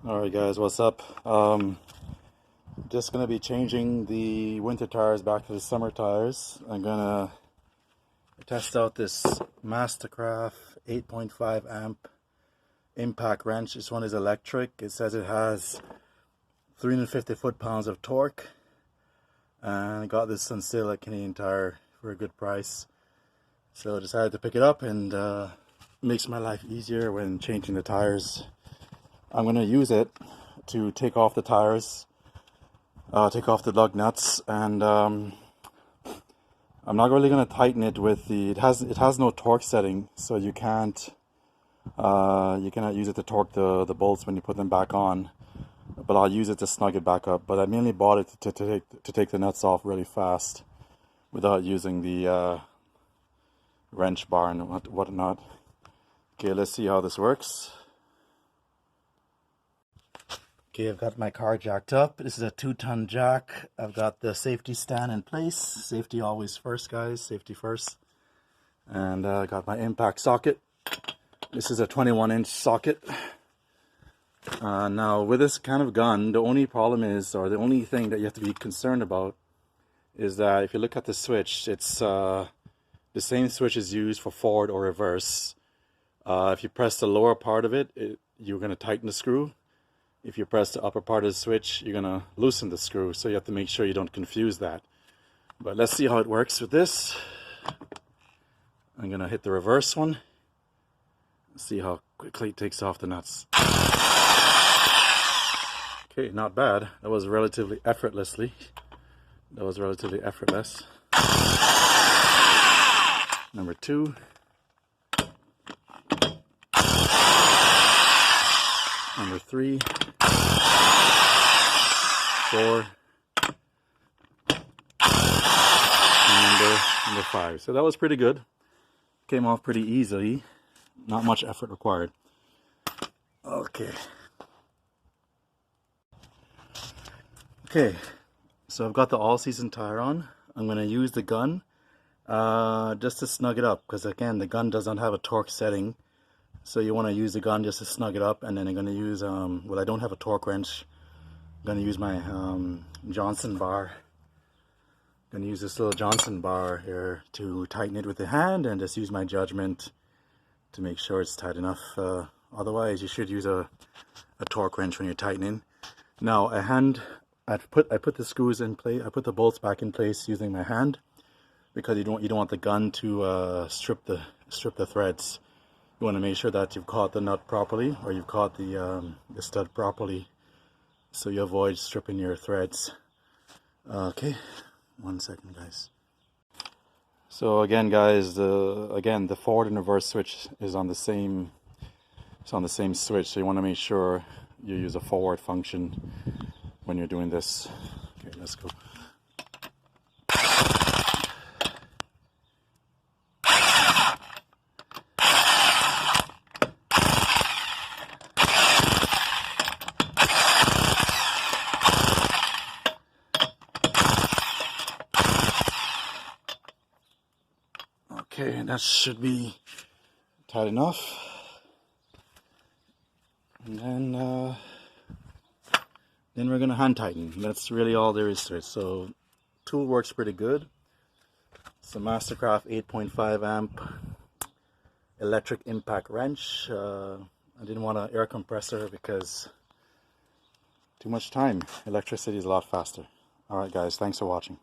Alright guys, what's up? Just gonna be changing the winter tires back to the summer tires. I'm gonna test out this MasterCraft 8.5 amp impact wrench. This one is electric. It says it has 350 foot-pounds of torque, and I got this on sale at Canadian Tire for a good price. So I decided to pick it up, and makes my life easier when changing the tires. I'm going to use it to take off the tires, take off the lug nuts, and I'm not really going to tighten it with the. It has no torque setting, so you cannot use it to torque the bolts when you put them back on. But I'll use it to snug it back up. But I mainly bought it to take the nuts off really fast, without using the wrench bar and whatnot. Okay, let's see how this works. Okay, I've got my car jacked up. This is a 2-ton jack. I've got the safety stand in place. Safety always first, guys. Safety first. And I got my impact socket. This is a 21-inch socket. Now, with this kind of gun, the only problem is, or the only thing that you have to be concerned about, is that if you look at the switch, it's the same switch is used for forward or reverse. If you press the lower part of it, you're going to tighten the screw. If you press the upper part of the switch, you're going to loosen the screw. So you have to make sure you don't confuse that. But let's see how it works with this. I'm going to hit the reverse one. See how quickly it takes off the nuts. Okay, not bad. That was relatively effortless. Number 2. Number 3. 4. And number 5. So that was pretty good. Came off pretty easily. Not much effort required. Okay. Okay. So I've got the all-season tire on. I'm going to use the gun just to snug it up, because again, the gun does not have a torque setting. So you want to use the gun just to snug it up, and then I'm going to use, well, I don't have a torque wrench. I'm going to use my Johnson bar. I'm going to use this little Johnson bar here to tighten it with the hand, and just use my judgment to make sure it's tight enough. Otherwise, you should use a torque wrench when you're tightening. Now, I put the screws in place. I put the bolts back in place using my hand, because you don't want the gun to strip the threads. You want to make sure that you've caught the nut properly, or you've caught the stud properly, so you avoid stripping your threads. Okay, 1 second, guys. So again, guys, the forward and reverse switch is on the same. It's on the same switch, so you want to make sure you use a forward function when you're doing this. Okay, let's go. Okay, that should be tight enough. And then we're going to hand tighten. That's really all there is to it. So, tool works pretty good. It's a MasterCraft 8.5 amp electric impact wrench. I didn't want an air compressor because too much time. Electricity is a lot faster. Alright guys, thanks for watching.